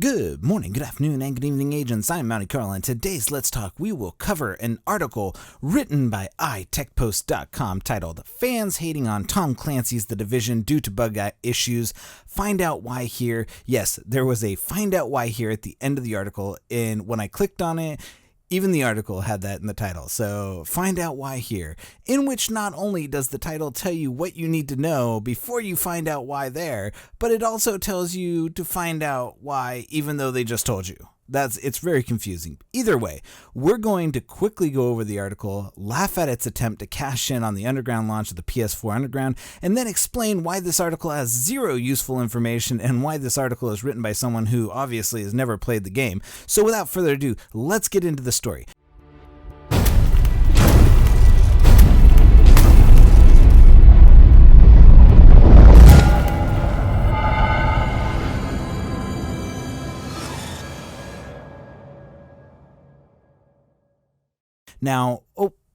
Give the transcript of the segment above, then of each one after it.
Good morning, good afternoon, and good evening, agents. I'm Mounty Carl, and today's Let's Talk, we will cover an article written by iTechPost.com titled Fans Hating on Tom Clancy's The Division Due to Bug Issues. Find out why here. Yes, there was a find out why here at the end of the article, and when I clicked on it, even the article had that in the title. So find out why here, in which not only does the title tell you what you need to know before you find out why there, but it also tells you to find out why even though they just told you. It's very confusing. Either way, we're going to quickly go over the article, laugh at its attempt to cash in on the underground launch of the PS4 Underground, and then explain why this article has zero useful information and why this article is written by someone who obviously has never played the game. So without further ado, let's get into the story. Now,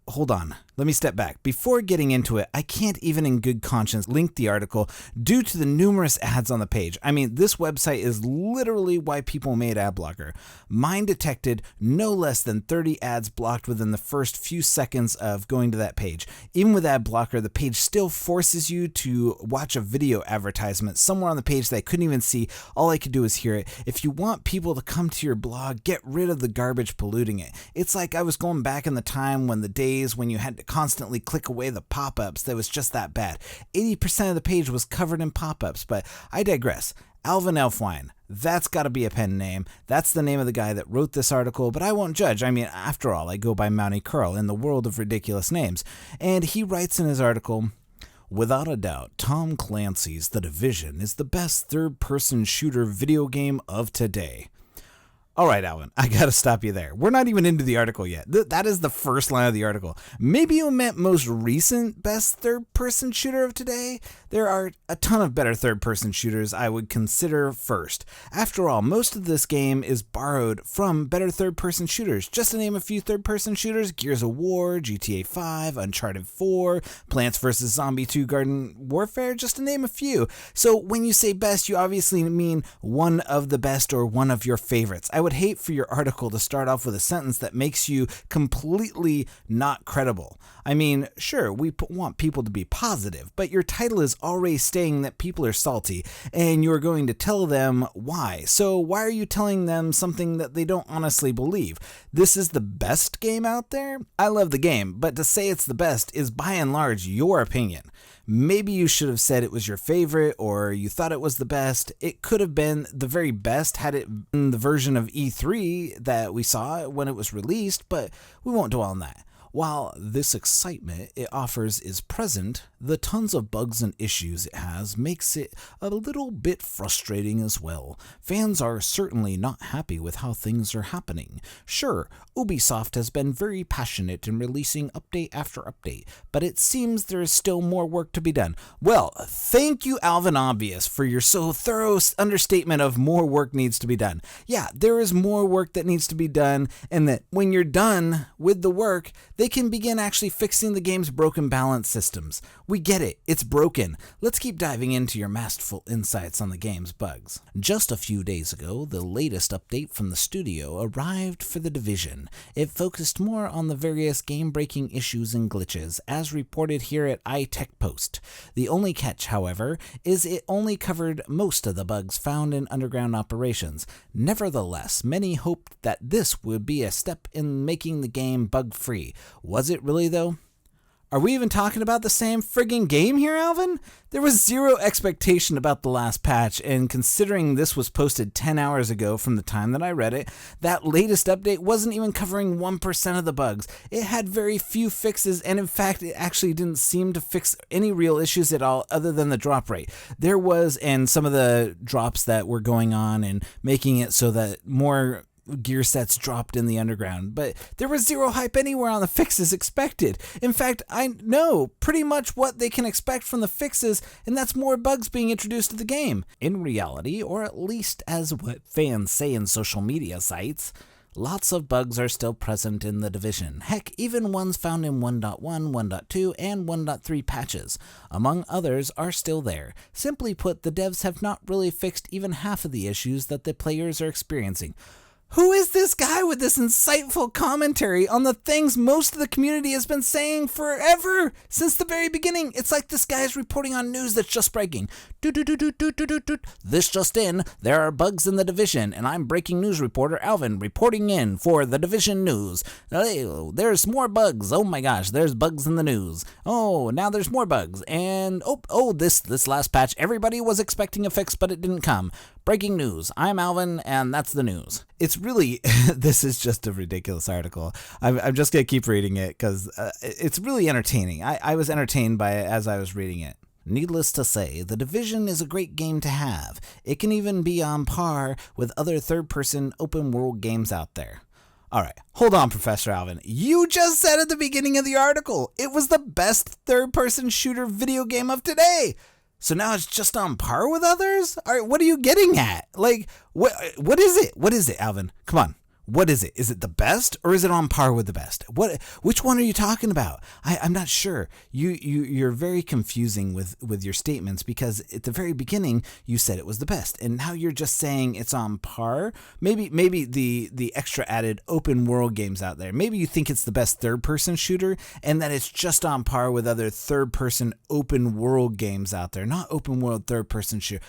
hold on. Let me step back. Before getting into it, I can't even in good conscience link the article due to the numerous ads on the page. I mean, this website is literally why people made AdBlocker. Mine detected no less than 30 ads blocked within the first few seconds of going to that page. Even with AdBlocker, the page still forces you to watch a video advertisement somewhere on the page that I couldn't even see. All I could do is hear it. If you want people to come to your blog, get rid of the garbage polluting it. It's like I was going back in the time when the days when you had to constantly click away the pop-ups that was just that bad. 80% of the page was covered in pop-ups, but I digress. Alvin Elfwine, that's got to be a pen name. That's the name of the guy that wrote this article, but I won't judge. I mean, after all, I go by Mounty Carl in the world of ridiculous names. And he writes in his article, without a doubt, Tom Clancy's The Division is the best third-person shooter video game of today. All right, Alvin, I gotta stop you there. We're not even into the article yet. That is the first line of the article. Maybe you meant most recent best third-person shooter of today? There are a ton of better third-person shooters I would consider first. After all, most of this game is borrowed from better third-person shooters. Just to name a few third-person shooters, Gears of War, GTA 5, Uncharted 4, Plants vs. Zombie 2 Garden Warfare, just to name a few. So when you say best, you obviously mean one of the best or one of your favorites. I would hate for your article to start off with a sentence that makes you completely not credible. I mean, sure, we want people to be positive, but your title is already saying that people are salty, and you're going to tell them why. So why are you telling them something that they don't honestly believe? This is the best game out there? I love the game, but to say it's the best is by and large your opinion. Maybe you should have said it was your favorite or you thought it was the best. It could have been the very best had it been the version of E3 that we saw when it was released, but we won't dwell on that. While this excitement it offers is present, the tons of bugs and issues it has makes it a little bit frustrating as well. Fans are certainly not happy with how things are happening. Sure, Ubisoft has been very passionate in releasing update after update, but it seems there is still more work to be done. Well, thank you, Alvin Obvious, for your so thorough understatement of more work needs to be done. Yeah, there is more work that needs to be done, and that when you're done with the work, they can begin actually fixing the game's broken balance systems. We get it, it's broken. Let's keep diving into your masterful insights on the game's bugs. Just a few days ago, the latest update from the studio arrived for The Division. It focused more on the various game-breaking issues and glitches, as reported here at iTechPost. The only catch, however, is it only covered most of the bugs found in underground operations. Nevertheless, many hoped that this would be a step in making the game bug-free. Was it really, though? Are we even talking about the same friggin' game here, Alvin? There was zero expectation about the last patch, and considering this was posted 10 hours ago from the time that I read it, that latest update wasn't even covering 1% of the bugs. It had very few fixes, and in fact, it actually didn't seem to fix any real issues at all other than the drop rate. There was, and some of the drops that were going on and making it so that more gear sets dropped in the underground, but there was zero hype anywhere on the fixes expected. In fact, I know pretty much what they can expect from the fixes, and that's more bugs being introduced to the game. In reality, or at least as what fans say in social media sites, Lots of bugs are still present in The Division. Heck, even ones found in 1.1, 1.2, and 1.3 patches, among others, are still there. Simply put, the devs have not really fixed even half of the issues that the players are experiencing. Who is this guy with this insightful commentary on the things most of the community has been saying forever, since the very beginning? It's like this guy is reporting on news that's just breaking. This just in, there are bugs in The Division, and I'm breaking news reporter Alvin reporting in for The Division news. Oh, there's more bugs. Oh my gosh, there's bugs in the news. Oh, now there's more bugs. And this last patch, everybody was expecting a fix, but it didn't come. Breaking news. I'm Alvin, and that's the news. It's really, this is just a ridiculous article. I'm just going to keep reading it because it's really entertaining. I was entertained by it as I was reading it. Needless to say, The Division is a great game to have. It can even be on par with other third-person open-world games out there. All right, hold on, Professor Alvin. You just said at the beginning of the article it was the best third-person shooter video game of today. So now it's just on par with others? All right, what are you getting at? Like, what is it? What is it, Alvin? Come on. What is it? Is it the best or is it on par with the best? Which one are you talking about? I'm not sure. You're very confusing with your statements because at the very beginning you said it was the best and now you're just saying it's on par. Maybe the extra added open world games out there. Maybe you think it's the best third person shooter and that it's just on par with other third person open world games out there, not open world third person shooter.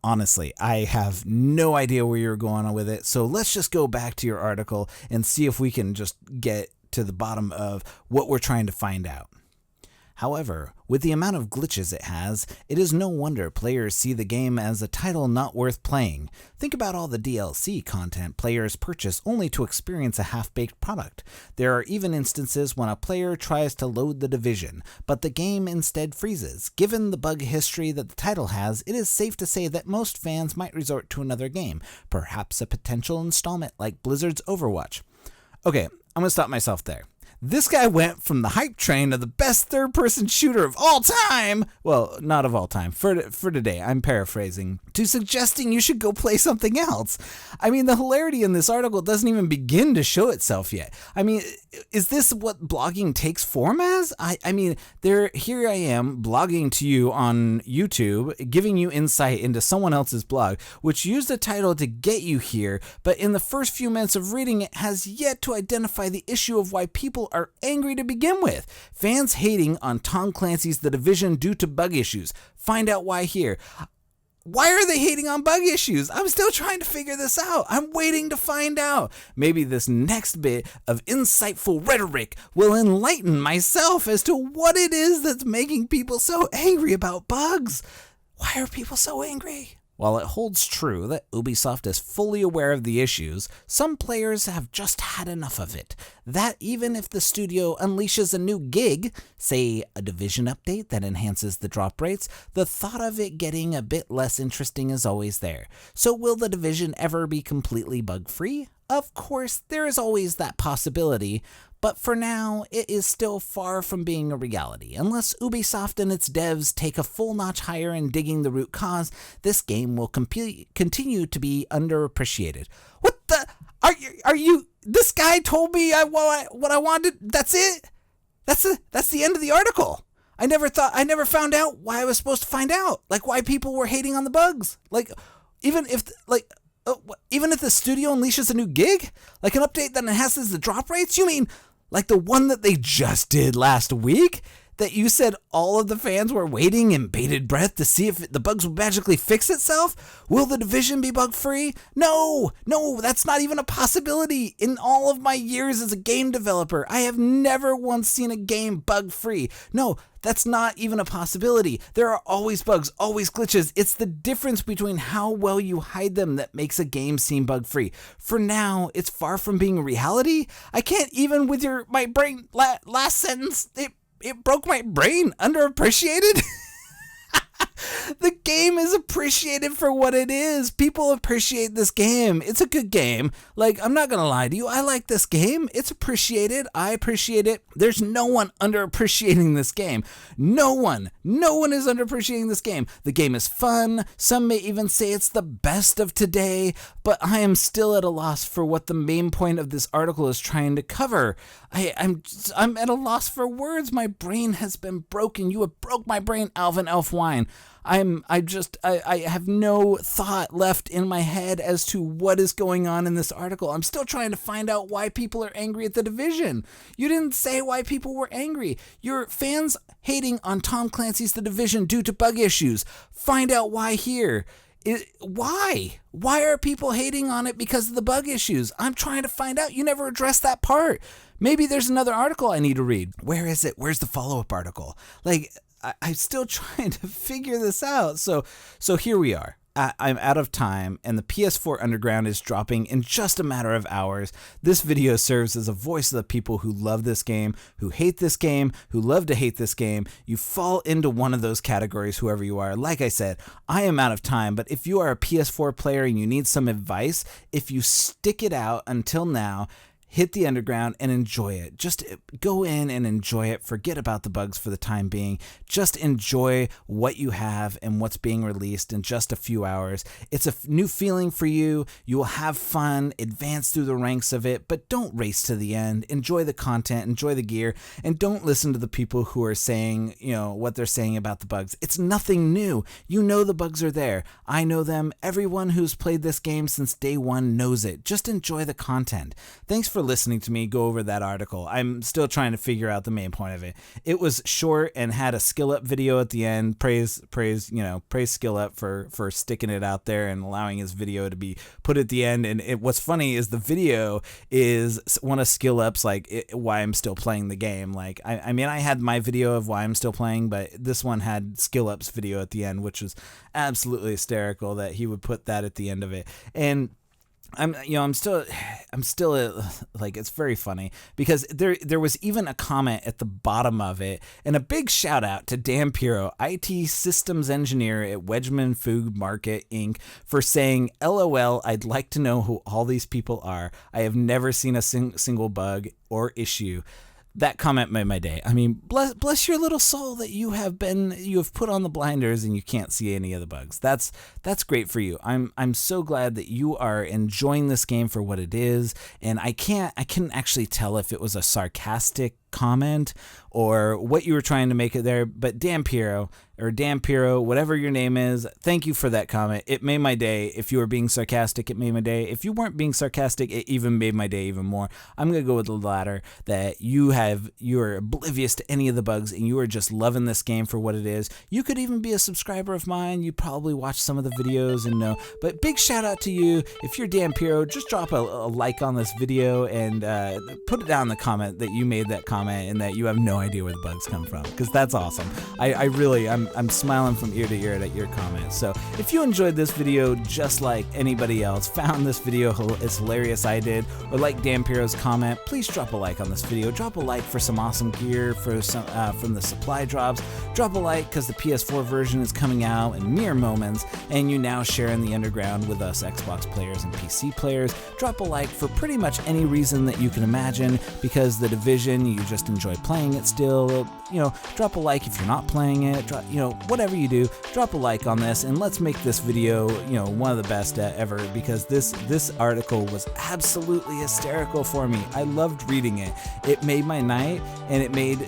Honestly, I have no idea where you're going with it, so let's just go back to your article and see if we can just get to the bottom of what we're trying to find out. However, with the amount of glitches it has, it is no wonder players see the game as a title not worth playing. Think about all the DLC content players purchase only to experience a half-baked product. There are even instances when a player tries to load The Division, but the game instead freezes. Given the bug history that the title has, it is safe to say that most fans might resort to another game, perhaps a potential installment like Blizzard's Overwatch. Okay, I'm going to stop myself there. This guy went from the hype train of the best third-person shooter of all time, well, not of all time, for today, I'm paraphrasing, to suggesting you should go play something else. I mean, the hilarity in this article doesn't even begin to show itself yet. I mean, is this what blogging takes form as? I mean, here I am blogging to you on YouTube, giving you insight into someone else's blog, which used a title to get you here, but in the first few minutes of reading it has yet to identify the issue of why people are angry to begin with. Fans hating on Tom Clancy's The Division due to bug issues. Find out why here. Why are they hating on bug issues? I'm still trying to figure this out. I'm waiting to find out. Maybe this next bit of insightful rhetoric will enlighten myself as to what it is that's making people so angry about bugs. Why are people so angry? While it holds true that Ubisoft is fully aware of the issues, some players have just had enough of it. That even if the studio unleashes a new gig, say a Division update that enhances the drop rates, the thought of it getting a bit less interesting is always there. So will the Division ever be completely bug-free? Of course, there is always that possibility, but for now, it is still far from being a reality. Unless Ubisoft and its devs take a full notch higher in digging the root cause, this game will continue to be underappreciated. What the? Are you? This guy told me what I wanted. That's it? That's the end of the article. I never found out why I was supposed to find out. Like why people were hating on the bugs. Like, even if the studio unleashes a new gig, like an update that enhances the drop rates, you mean like the one that they just did last week? That you said all of the fans were waiting in bated breath to see if the bugs would magically fix itself? Will the Division be bug-free? No, that's not even a possibility. In all of my years as a game developer, I have never once seen a game bug-free. No, that's not even a possibility. There are always bugs, always glitches. It's the difference between how well you hide them that makes a game seem bug-free. For now, it's far from being a reality. I can't even with my brain, last sentence, it broke my brain. Underappreciated? The game is appreciated for what it is. People appreciate this game. It's a good game. Like, I'm not gonna lie to you. I like this game. It's appreciated. I appreciate it. There's no one underappreciating this game. No one is underappreciating this game. The game is fun. Some may even say it's the best of today, but I am still at a loss for what the main point of this article is trying to cover. I'm at a loss for words. My brain has been broken. You have broke my brain, Alvin Elfwine. I have no thought left in my head as to what is going on in this article. I'm still trying to find out why people are angry at The Division. You didn't say why people were angry. Your fans hating on Tom Clancy's The Division due to bug issues. Find out why here. Why? Why are people hating on it because of the bug issues? I'm trying to find out. You never addressed that part. Maybe there's another article I need to read. Where is it? Where's the follow-up article? Like, I'm still trying to figure this out. So here we are. I'm out of time, and the PS4 Underground is dropping in just a matter of hours. This video serves as a voice of the people who love this game, who hate this game, who love to hate this game. You fall into one of those categories, whoever you are. Like I said, I am out of time, but if you are a PS4 player and you need some advice, if you stick it out until now, hit the Underground and enjoy it. Just go in and enjoy it. Forget about the bugs for the time being. Just enjoy what you have and what's being released in just a few hours. It's a new feeling for you. You will have fun, advance through the ranks of it, but don't race to the end. Enjoy the content, enjoy the gear, and don't listen to the people who are saying, what they're saying about the bugs. It's nothing new. You know the bugs are there. I know them. Everyone who's played this game since day one knows it. Just enjoy the content. Thanks for listening to me go over that article. I'm still trying to figure out the main point of it. It was short and had a skill up video at the end. Praise skill up for sticking it out there and allowing his video to be put at the end. And what's funny is the video is one of skill up's why I'm still playing the game. Like I mean I had my video of why I'm still playing, but this one had skill up's video at the end, which was absolutely hysterical that he would put that at the end of it. And I'm still it's very funny because there was even a comment at the bottom of it, and a big shout out to Dan Piro, IT systems engineer at Wedgman Food Market Inc., for saying, "LOL, I'd like to know who all these people are. I have never seen a single bug or issue." That comment made my day. I mean, bless your little soul that you have put on the blinders and you can't see any of the bugs. That's great for you. I'm so glad that you are enjoying this game for what it is, and I couldn't actually tell if it was a sarcastic comment or what you were trying to make it there, but Dan Piro, whatever your name is, thank you for that comment. It made my day. If you were being sarcastic, it made my day. If you weren't being sarcastic, it even made my day even more. I'm gonna go with the latter, that you are oblivious to any of the bugs and you are just loving this game for what it is. You could even be a subscriber of mine. You probably watch some of the videos and know, but big shout out to you. If you're Dan Piro, just drop a like on this video and put it down in the comment that you made that comment and that you have no idea where the bugs come from, because that's awesome. I'm smiling from ear to ear at your comments. So if you enjoyed this video just like anybody else, found this video as hilarious I did, or like Dan Piro's comment, please drop a like on this video. Drop a like for some awesome gear for some from the supply drops. Drop a like because the PS4 version is coming out in mere moments, and you now share in the Underground with us Xbox players and PC players. Drop a like for pretty much any reason that you can imagine, because The Division, you just enjoy playing it still. Drop a like if you're not playing it. Whatever you do, drop a like on this, and let's make this video, one of the best ever, because this article was absolutely hysterical for me. I loved reading it. It made my night, and it made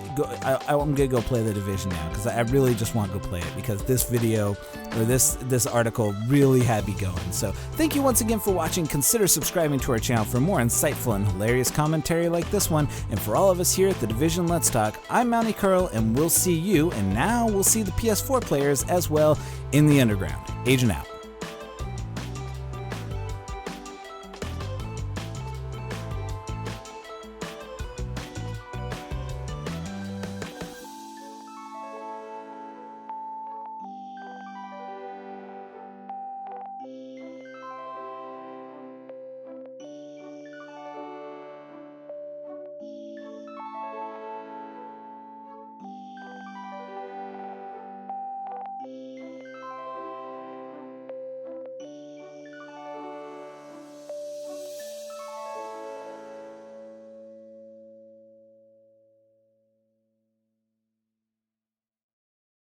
I'm gonna go play The Division now, because I really just want to go play it, because this video or this article really had me going. So thank you once again for watching. Consider subscribing to our channel for more insightful and hilarious commentary like this one. And for all of us here at The Division Let's Talk, I'm Mountie Curl, and we'll see you, and now we'll see the PS4 players as well, in the Underground. Agent out.